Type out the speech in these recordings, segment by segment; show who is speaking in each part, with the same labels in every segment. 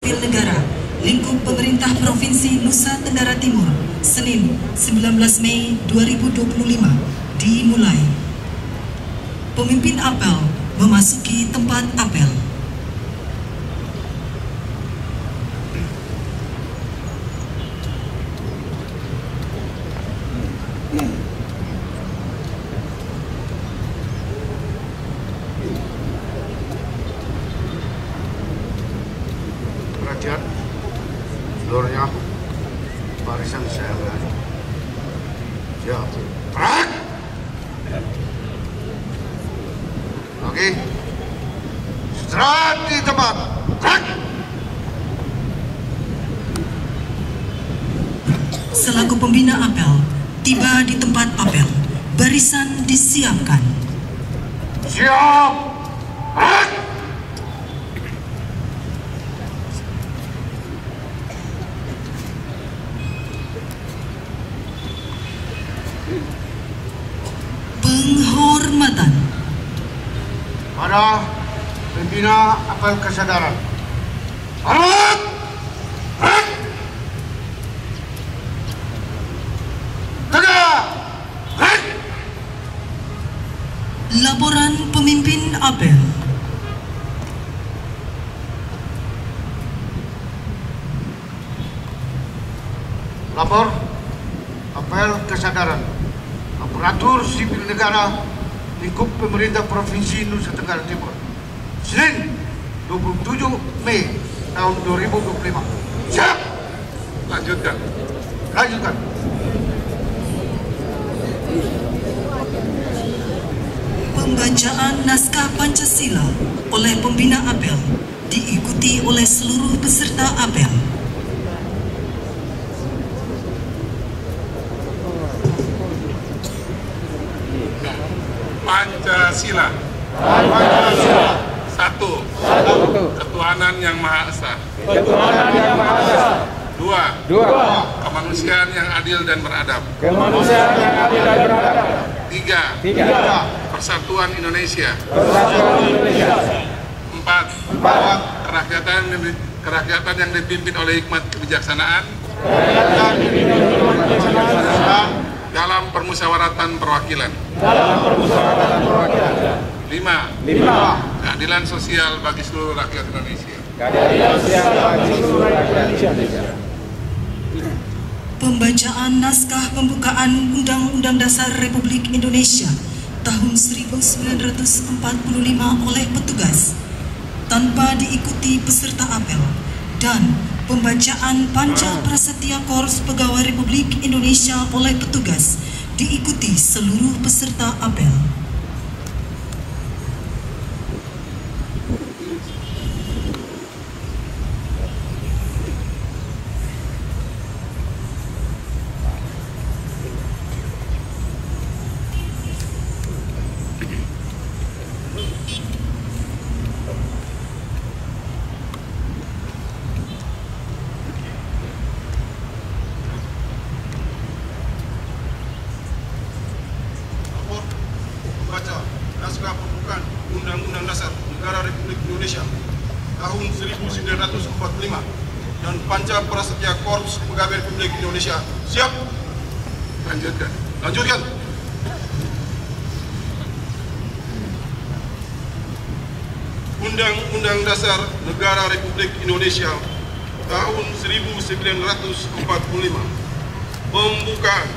Speaker 1: Sipil Negara Lingkup Pemerintah Provinsi Nusa Tenggara Timur, Senin 19 Mei 2025 dimulai. Pemimpin apel memasuki tempat apel.
Speaker 2: Perhatian seluruhnya, barisan saya berani. Siap. Gerak. Oke. Istirahat di tempat. Gerak.
Speaker 1: Selaku pembina apel tiba di tempat apel, barisan disiapkan.
Speaker 2: Siap. Gerak.
Speaker 1: Penghormatan
Speaker 2: Pada pembina apel kesadaran. Gerak. Gerak. Tegak. Gerak.
Speaker 1: Laporan pemimpin apel.
Speaker 2: Lapor apel kesadaran aparatur sipil negara lingkup pemerintah Provinsi Nusa Tenggara Timur, Senin 27 Mei tahun 2025. Siap. Lanjutkan.
Speaker 1: Pembacaan naskah Pancasila oleh pembina apel diikuti oleh seluruh peserta apel.
Speaker 3: Pancasila. Satu. Ketuhanan yang Maha Esa. Dua. Kemanusiaan yang adil dan beradab. Tiga. Persatuan Indonesia. Empat. Kerakyatan yang dipimpin oleh hikmat kebijaksanaan dalam permusyawaratan perwakilan. Lima. Keadilan sosial bagi seluruh rakyat Indonesia.
Speaker 1: Pembacaan naskah pembukaan Undang-Undang Dasar Republik Indonesia tahun 1945 oleh petugas tanpa diikuti peserta apel, dan pembacaan Panca Prasetya Korps Pegawai Republik Indonesia oleh petugas diikuti seluruh peserta apel.
Speaker 4: Baca naskah pembukaan Undang-Undang Dasar Negara Republik Indonesia tahun 1945 dan Panca Prasetya Korps Pegawai Republik Indonesia. Siap. Lanjutkan. Undang-Undang Dasar Negara Republik Indonesia tahun 1945. Pembukaan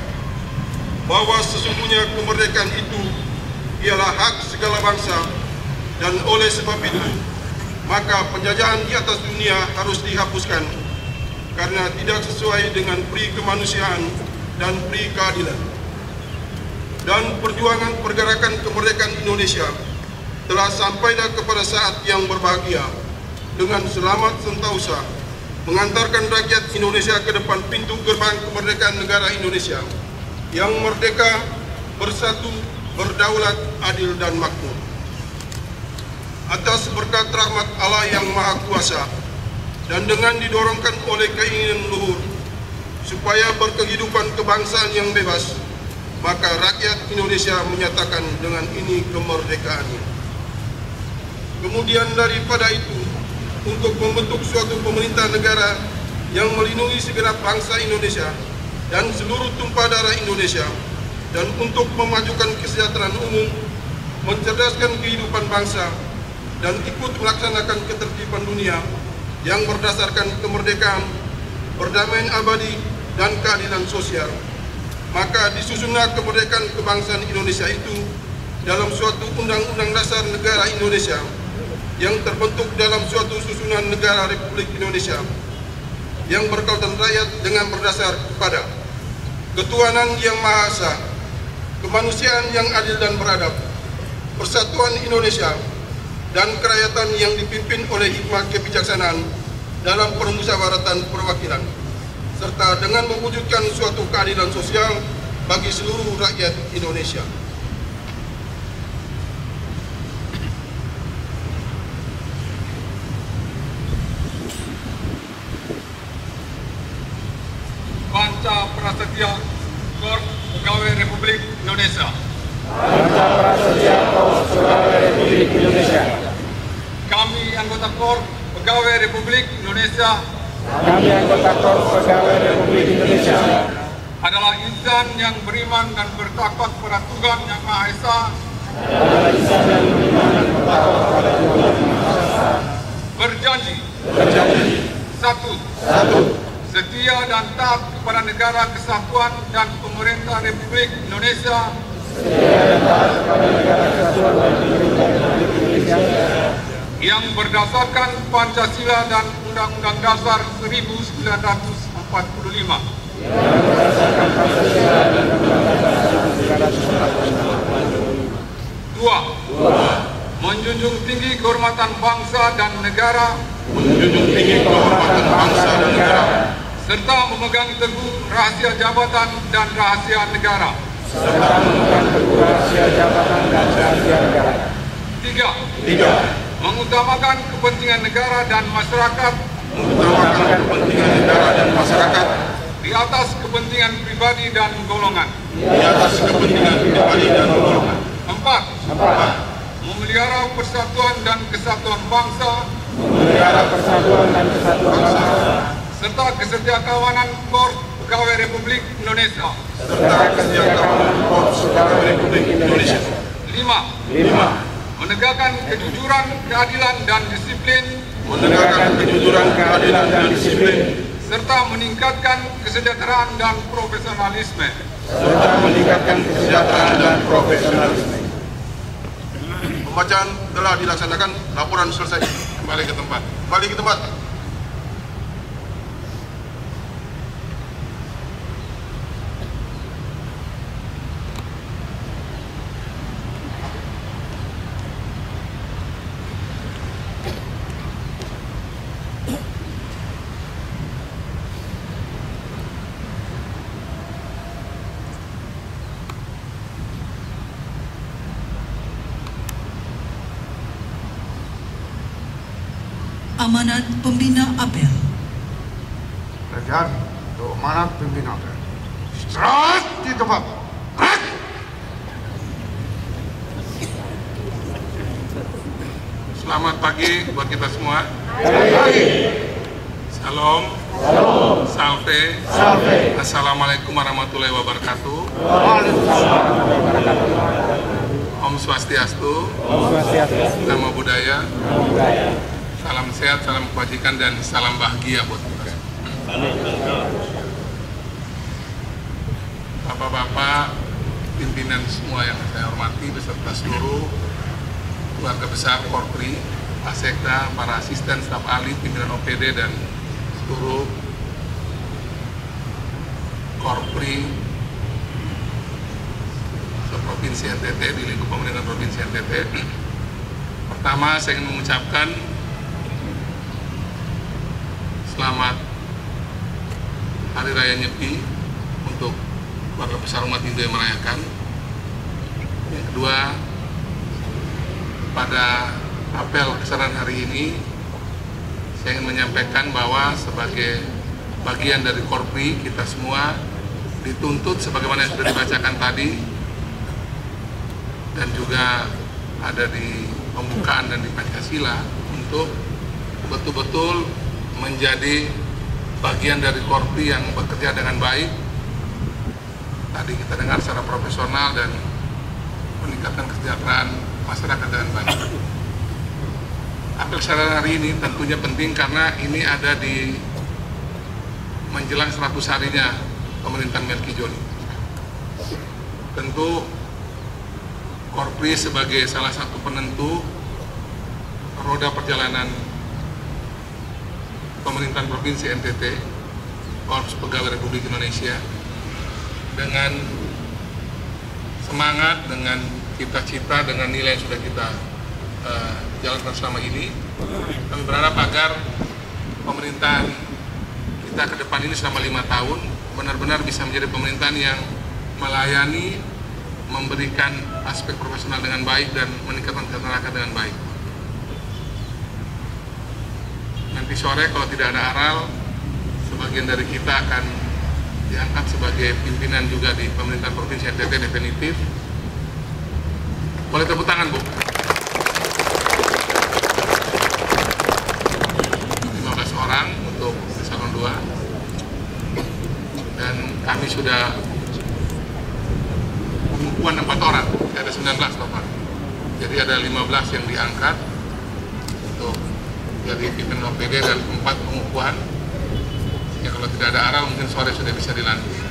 Speaker 4: bahwa sesungguhnya kemerdekaan itu ialah hak segala bangsa, dan oleh sebab itu maka penjajahan di atas dunia harus dihapuskan karena tidak sesuai dengan pri kemanusiaan dan pri keadilan. Dan perjuangan pergerakan kemerdekaan Indonesia telah sampailah kepada saat yang berbahagia dengan selamat sentausa mengantarkan rakyat Indonesia ke depan pintu gerbang kemerdekaan negara Indonesia yang merdeka, bersatu, berdaulat, adil, dan makmur. Atas berkat rahmat Allah yang Maha Kuasa dan dengan didorongkan oleh keinginan luhur supaya berkehidupan kebangsaan yang bebas, maka rakyat Indonesia menyatakan dengan ini kemerdekaannya. Kemudian daripada itu, untuk membentuk suatu pemerintah negara yang melindungi segenap bangsa Indonesia dan seluruh tumpah darah Indonesia, dan untuk memajukan kesejahteraan umum, mencerdaskan kehidupan bangsa, dan ikut melaksanakan ketertiban dunia yang berdasarkan kemerdekaan, perdamaian abadi, dan keadilan sosial. Maka disusunlah kemerdekaan kebangsaan Indonesia itu dalam suatu Undang-Undang Dasar Negara Indonesia yang terbentuk dalam suatu susunan negara Republik Indonesia yang berkedaulatan rakyat dengan berdasar kepada ketuhanan yang Maha Esa, kemanusiaan yang adil dan beradab, persatuan Indonesia, dan kerakyatan yang dipimpin oleh hikmah kebijaksanaan dalam permusyawaratan perwakilan, serta dengan mewujudkan suatu keadilan sosial bagi seluruh rakyat Indonesia.
Speaker 5: Panca Prasetya Kor Pegawai Republik Indonesia.
Speaker 6: Panca Prasetya Kor Pegawai Republik Indonesia.
Speaker 5: Kami anggota Kor Pegawai Republik Indonesia.
Speaker 6: Kami anggota Kor Pegawai Republik Indonesia
Speaker 5: adalah insan yang beriman dan bertakwa kepada Tuhan Yang Maha Esa.
Speaker 6: adalah insan yang beriman dan bertakwa kepada Tuhan Yang Maha Esa.
Speaker 5: Berjanji. Satu. Setia dan taat kepada negara kesatuan dan pemerintah Republik Indonesia. Yang berdasarkan Pancasila dan Undang-Undang Dasar 1945. Dua. Menjunjung tinggi kehormatan bangsa dan negara. Serta memegang teguh rahasia jabatan dan rahasia negara. Tiga. Mengutamakan kepentingan negara dan masyarakat. Di atas kepentingan pribadi dan golongan. Empat. Memelihara persatuan dan kesatuan bangsa. Serta kesetiakawanan Kor Pegawai Republik Indonesia. Lima. Menegakkan kejujuran, keadilan, dan disiplin. Serta meningkatkan kesejahteraan dan profesionalisme.
Speaker 4: Pembacaan telah dilaksanakan, laporan selesai.
Speaker 3: Kembali ke tempat.
Speaker 1: Amanat Pembina Apel.
Speaker 2: Kerajaan untuk amanat pembina apel. Istirahat di tempat.
Speaker 3: Selamat pagi buat kita semua. Salam. Salve. Assalamualaikum warahmatullahi wabarakatuh. Om Swastiastu. Namo Buddhaya. Salam sehat, salam kebajikan, dan salam bahagia buat kita. Bapak-bapak, pimpinan semua yang saya hormati, beserta seluruh keluarga besar Korpri, Pak Sekda, para asisten, staf ahli, pimpinan OPD, dan seluruh Korpri Provinsi NTT di lingkup pemerintahan Provinsi NTT. Pertama, saya ingin mengucapkan selamat Hari Raya Nyepi untuk keluarga besar umat Hindu yang merayakan. Yang kedua, pada apel kesadaran hari ini, saya ingin menyampaikan bahwa sebagai bagian dari Korpri, kita semua dituntut sebagaimana yang sudah dibacakan tadi dan juga ada di pembukaan dan di Pancasila untuk betul-betul menjadi bagian dari Korpri yang bekerja dengan baik. Tadi kita dengar secara profesional dan meningkatkan kesejahteraan masyarakat dengan baik. Apel secara hari ini tentunya penting karena ini ada di menjelang 100 harinya pemerintahan Melki Joni. Tentu Korpri sebagai salah satu penentu roda perjalanan pemerintahan Provinsi NTT, Korps Pegawai Republik Indonesia, dengan semangat, dengan cita-cita, dengan nilai yang sudah kita jalankan selama ini. Kami berharap agar pemerintahan kita ke depan ini selama 5 tahun benar-benar bisa menjadi pemerintahan yang melayani, memberikan aspek profesional dengan baik dan meningkatkan kesejahteraan rakyat dengan baik. Nanti sore kalau tidak ada aral, sebagian dari kita akan diangkat sebagai pimpinan juga di pemerintahan Provinsi NTT definitif. Boleh tepuk tangan, Bu. 15 orang untuk eselon 2. Dan kami sudah pengukuhan 4 orang, ada 19 total. Jadi ada 15 yang diangkat untuk jadi pimpinan OPD dan 4 pengukuhan. Ya kalau tidak ada aral mungkin sore sudah bisa dilantik.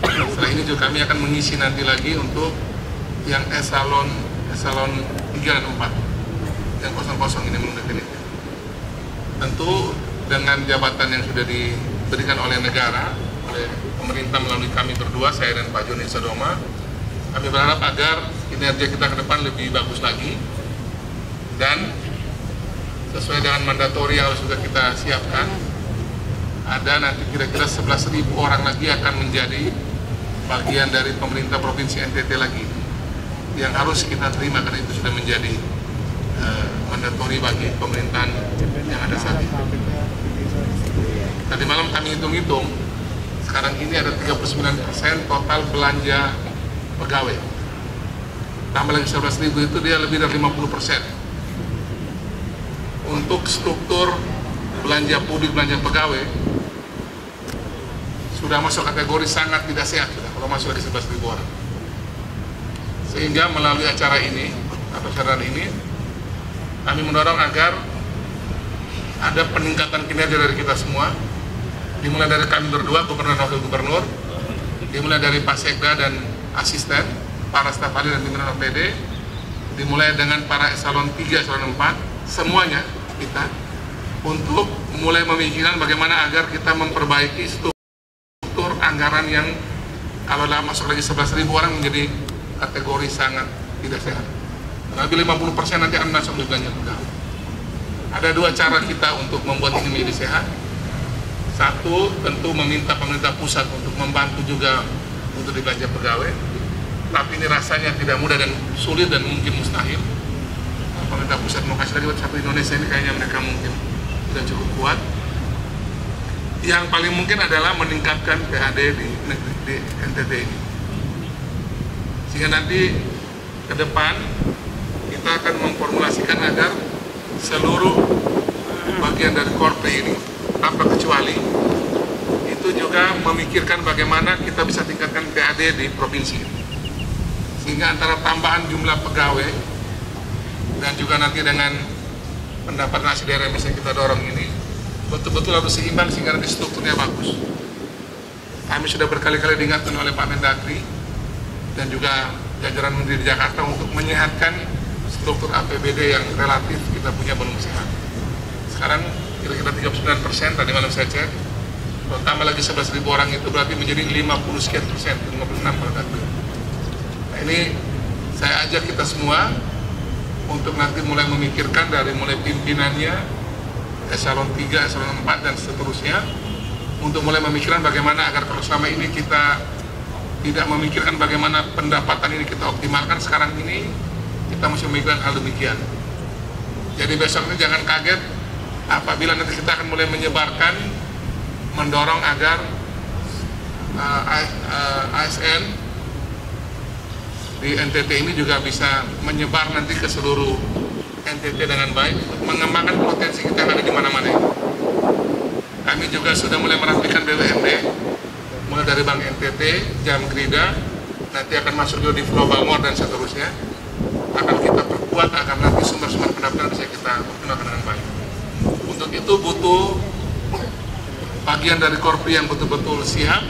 Speaker 3: Setelah ini juga kami akan mengisi nanti lagi untuk yang eselon 3 dan 4 yang kosong-kosong ini belum definitif. Tentu dengan jabatan yang sudah diberikan oleh negara, oleh pemerintah melalui kami berdua, saya dan Pak Joni Sodoma, kami berharap agar kinerja kita ke depan lebih bagus lagi dan sesuai dengan mandatori yang sudah kita siapkan. Ada nanti kira-kira 11.000 orang lagi akan menjadi bagian dari pemerintah Provinsi NTT lagi yang harus kita terima karena itu sudah menjadi mandatori bagi pemerintahan yang ada saat ini. Tadi malam kami hitung-hitung, sekarang ini ada 39% total belanja pegawai. Tambah lagi 11.000 itu dia lebih dari 50%. Untuk struktur belanja publik, belanja pegawai sudah masuk kategori sangat tidak sehat sudah kalau masuk lagi 11.000 orang. Sehingga melalui acara ini atau acara ini kami mendorong agar ada peningkatan kinerja dari kita semua, dimulai dari kami berdua, gubernur dan wakil gubernur, dimulai dari Pak Sekda dan asisten, para staf ahli dan pimpinan OPD, dimulai dengan para eselon 3, eselon 4, semuanya kita untuk mulai memikirkan bagaimana agar kita memperbaiki struktur anggaran yang kalau masuk lagi 11.000 orang menjadi kategori sangat tidak sehat. Lebih 50% nanti akan masuk di belanja pegawai. Ada 2 cara kita untuk membuat ini menjadi sehat. Satu, tentu meminta pemerintah pusat untuk membantu juga untuk di belanja pegawai. Tapi ini rasanya tidak mudah dan sulit dan mungkin mustahil. Pemerintah pusat mau kasih lagi buat satu Indonesia ini kayaknya mereka mungkin tidak cukup kuat. Yang paling mungkin adalah meningkatkan PAD di NTT ini. Sehingga nanti ke depan kita akan memformulasikan agar seluruh bagian dari Korpri ini tanpa kecuali itu juga memikirkan bagaimana kita bisa tingkatkan PAD di provinsi ini. Sehingga antara tambahan jumlah pegawai dan juga nanti dengan pendapatan hasil daerah yang bisa kita dorong ini betul-betul harus seimbang sehingga nanti strukturnya bagus. Kami sudah berkali-kali diingatkan oleh Pak Mendagri dan juga jajaran Menteri di Jakarta untuk menyehatkan struktur APBD yang relatif kita punya belum sehat. Sekarang kira-kira 39%, tadi malam saya cek, kalau tambah lagi 11.000 orang itu berarti menjadi 50 sekian persen, 56 pada data. Nah ini saya ajak kita semua untuk nanti mulai memikirkan dari mulai pimpinannya, eselon 3, eselon 4 dan seterusnya, untuk mulai memikirkan bagaimana agar kalau selama ini kita tidak memikirkan bagaimana pendapatan ini kita optimalkan, sekarang ini kita mesti memikirkan hal demikian. Jadi besok ini jangan kaget apabila nanti kita akan mulai menyebarkan, mendorong agar ASN di NTT ini juga bisa menyebar nanti ke seluruh NTT dengan baik untuk mengembangkan potensi kita yang ada di mana-mana ini. Kami juga sudah mulai merapikan BUMD, mulai dari Bank NTT, Jam Grida, nanti akan masuk juga di Flow Bangor dan seterusnya. Akan kita perkuat agar nanti sumber-sumber pendapatan bisa kita gunakan dengan baik. Untuk itu butuh bagian dari Korpri yang betul-betul siap,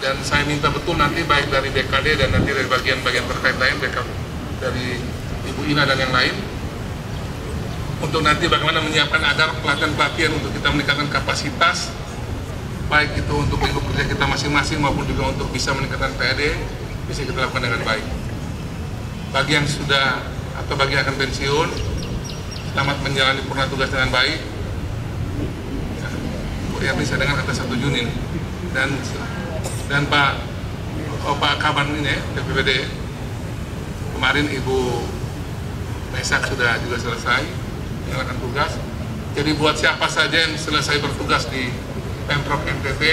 Speaker 3: dan saya minta betul nanti baik dari DKD dan nanti dari bagian-bagian terkait lain, dari Ibu Ina dan yang lain, untuk nanti bagaimana menyiapkan agar pelatihan-pelatihan untuk kita meningkatkan kapasitas, baik itu untuk lingkup kerja kita masing-masing maupun juga untuk bisa meningkatkan PAD, bisa kita lakukan dengan baik. Bagi yang sudah atau bagi yang akan pensiun, selamat menjalani purna tugas dengan baik. Bu Erni saya dengar kata 1 Juni dan Pak Kaban ini ya, PPPD kemarin Ibu Mesak sudah juga selesai menjalankan tugas. Jadi buat siapa saja yang selesai bertugas di Pemprov NTT,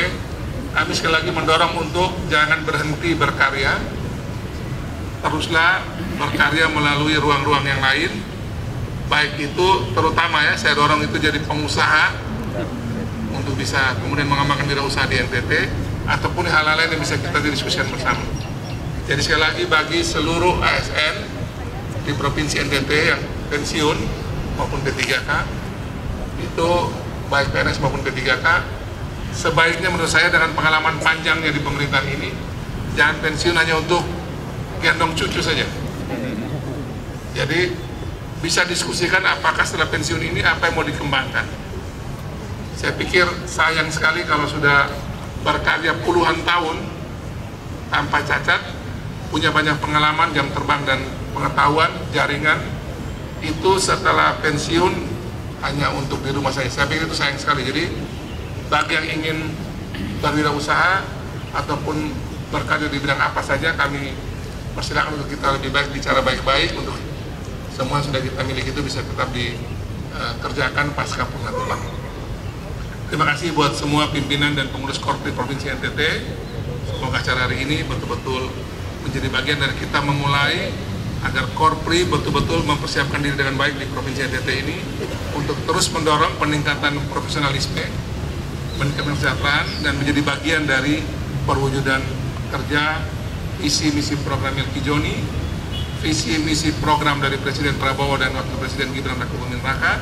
Speaker 3: kami sekali lagi mendorong untuk jangan berhenti berkarya, teruslah berkarya melalui ruang-ruang yang lain, baik itu terutama ya saya dorong itu jadi pengusaha untuk bisa kemudian mengembangkan wirausaha di NTT, ataupun hal-hal lain yang bisa kita diskusikan bersama. Jadi sekali lagi bagi seluruh ASN di Provinsi NTT yang pensiun maupun P3K, itu baik PNS maupun P3K, sebaiknya menurut saya dengan pengalaman panjangnya di pemerintahan ini, jangan pensiun hanya untuk gendong cucu saja. Jadi bisa diskusikan apakah setelah pensiun ini apa yang mau dikembangkan. Saya pikir sayang sekali kalau sudah berkarya puluhan tahun tanpa cacat, punya banyak pengalaman, jam terbang dan pengetahuan, jaringan, itu setelah pensiun hanya untuk di rumah saja. Saya pikir itu sayang sekali. Jadi bagi yang ingin berwirausaha ataupun berkarya di bidang apa saja, kami persilakan untuk kita lebih baik bicara baik-baik untuk semua yang sudah kita miliki itu bisa tetap dikerjakan pasca purna tugas. Terima kasih buat semua pimpinan dan pengurus Korpri Provinsi NTT. Semoga acara hari ini betul-betul menjadi bagian dari kita memulai agar Korpri betul-betul mempersiapkan diri dengan baik di Provinsi NTT ini untuk terus mendorong peningkatan profesionalisme, meningkatkan kesejahteraan, dan menjadi bagian dari perwujudan kerja visi misi program Melki Joni, visi misi program dari Presiden Prabowo dan Wakil Presiden Gibran Rakabuming Raka,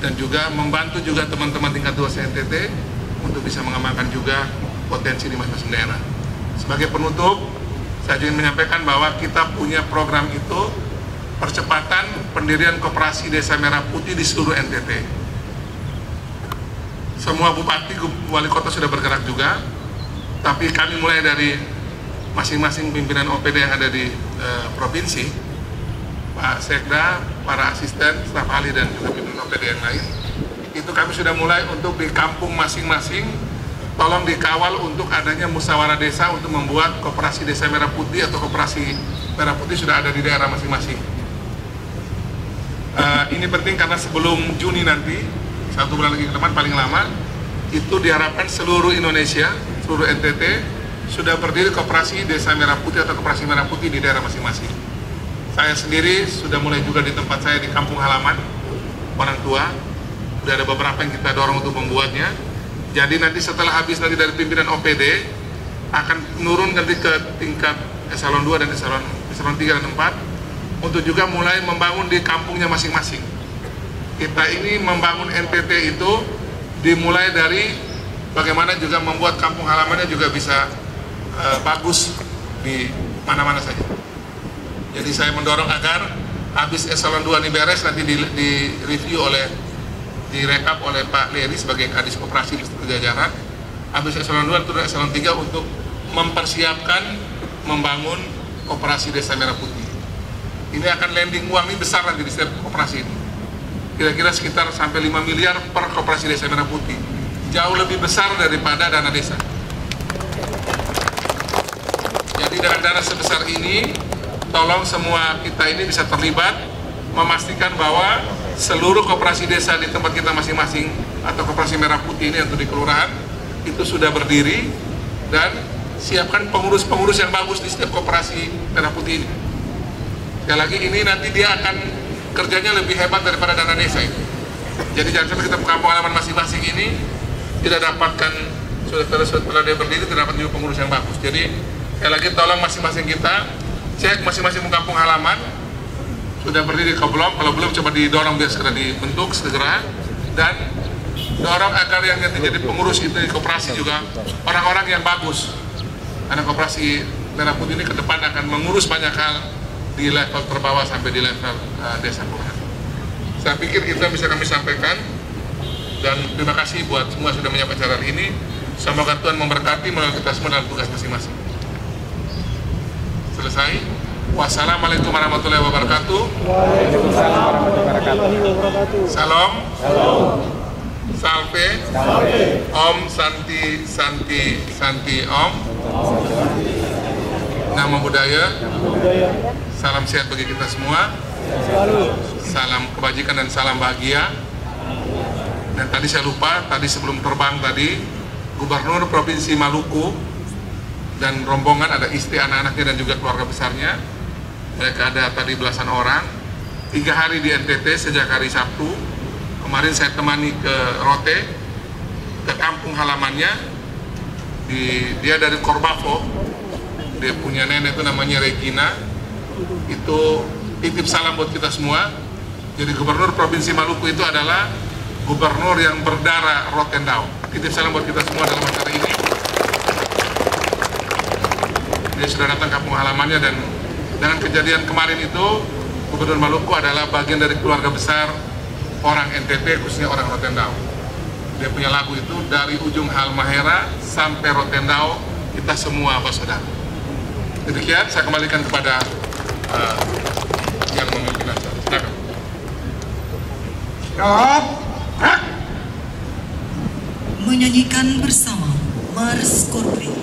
Speaker 3: dan juga membantu juga teman-teman tingkat 2 NTT untuk bisa mengembangkan juga potensi di masing-masing daerah. Sebagai penutup, saya ingin menyampaikan bahwa kita punya program itu percepatan pendirian koperasi Desa Merah Putih di seluruh NTT. Semua bupati, wali kota sudah bergerak juga, tapi kami mulai dari masing-masing pimpinan OPD yang ada di provinsi, Pak Sekda, para asisten, staf ahli dan juga pimpinan OPD yang lain, itu kami sudah mulai untuk di kampung masing-masing, tolong dikawal untuk adanya musyawarah desa untuk membuat koperasi Desa Merah Putih atau koperasi Merah Putih sudah ada di daerah masing-masing. Ini penting karena sebelum Juni nanti, 1 bulan lagi ke depan paling lama, itu diharapkan seluruh Indonesia, seluruh NTT sudah berdiri koperasi Desa Merah Putih atau koperasi Merah Putih di daerah masing-masing. Saya sendiri sudah mulai juga di tempat saya di kampung halaman orang tua, sudah ada beberapa yang kita dorong untuk membuatnya. Jadi nanti setelah habis nanti dari pimpinan OPD akan menurun nanti ke tingkat eselon 2 dan eselon 3 dan 4 untuk juga mulai membangun di kampungnya masing-masing. Kita ini membangun NTT itu dimulai dari bagaimana juga membuat kampung halamannya juga bisa bagus di mana-mana saja. Jadi saya mendorong agar habis eselon 2 ini beres nanti di review direkap oleh Pak Leri sebagai Kadis Koperasi Beserta Jajaran. Habis eselon 2 itu eselon 3 untuk mempersiapkan membangun koperasi Desa Merah Putih. Ini akan landing uang ini besar nanti di setiap koperasi ini. Kira-kira sekitar sampai 5 miliar per koperasi Desa Merah Putih. Jauh lebih besar daripada dana desa. Jadi dengan dana sebesar ini, tolong semua kita ini bisa terlibat memastikan bahwa seluruh koperasi desa di tempat kita masing-masing atau koperasi Merah Putih ini untuk di kelurahan itu sudah berdiri, dan siapkan pengurus-pengurus yang bagus di setiap koperasi Merah Putih ini. Sekali lagi, ini nanti dia akan kerjanya lebih hebat daripada dana desa itu. Jadi jangan sampai kita kampung halaman masing-masing ini tidak dapatkan setelah dia berdiri tidak dapat juga pengurus yang bagus. Jadi sekali lagi tolong masing-masing kita cek masing-masing kampung halaman sudah berdiri ke belum, kalau belum coba didorong biar segera dibentuk segera, dan dorong agar yang nanti jadi pengurus itu di koperasi juga orang-orang yang bagus, karena koperasi Merah Putih ini ke depan akan mengurus banyak hal di level terbawah sampai di level desa kelurahan. Saya pikir itu yang bisa kami sampaikan, dan terima kasih buat semua sudah menyiapkan acara ini. Semoga Tuhan memberkati melalui kita semua dalam tugas masing-masing. Selesai. Wassalamualaikum warahmatullahi wabarakatuh.
Speaker 6: Waalaikumsalam warahmatullahi wabarakatuh.
Speaker 3: Salam.
Speaker 6: Salam.
Speaker 3: Salve.
Speaker 6: Salve.
Speaker 3: Om Santi Santi Santi Om. Nama budaya. Salam sehat bagi kita semua.
Speaker 6: Selalu.
Speaker 3: Salam kebajikan dan salam bahagia. Dan tadi saya lupa, tadi sebelum terbang tadi, Gubernur Provinsi Maluku dan rombongan, ada istri, anak-anaknya dan juga keluarga besarnya. Mereka ada tadi belasan orang, 3 hari di NTT sejak hari Sabtu. Kemarin saya temani ke Rote, ke kampung halamannya. Dia dari Korbavo, dia punya nenek itu namanya Regina. Itu titip salam buat kita semua. Jadi Gubernur Provinsi Maluku itu adalah gubernur yang berdarah Rotendao. Titip salam buat kita semua dalam acara ini. Dia sudah datang kampung halamannya, dan dengan kejadian kemarin itu Gubernur Maluku adalah bagian dari keluarga besar orang NTT, khususnya orang Rotendao. Dia punya lagu itu, dari ujung Halmahera sampai Rotendao kita semua bersaudara. Demikian, saya kembalikan kepada yang memimpin acara. Silakan.
Speaker 2: Jawab.
Speaker 1: Menyanyikan bersama Mars Korpri.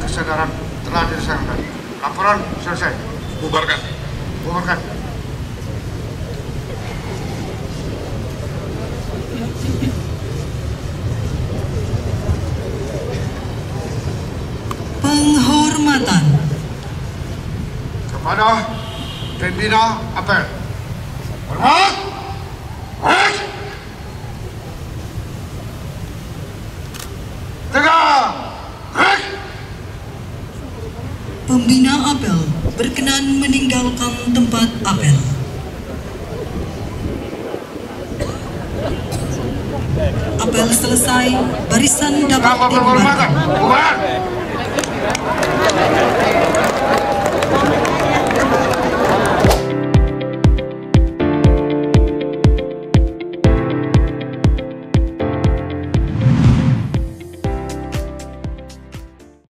Speaker 2: Kesadaran telah dilaksanakan. Laporan selesai.
Speaker 3: Bubarkan.
Speaker 2: Bubarkan.
Speaker 1: Penghormatan
Speaker 2: kepada pembina apel. Hormat. Hormat. Tegak.
Speaker 1: Pembina apel berkenan meninggalkan tempat apel. Apel selesai, barisan dapat
Speaker 2: Apa penghormatan?
Speaker 1: dibubarkan.
Speaker 2: Bubar.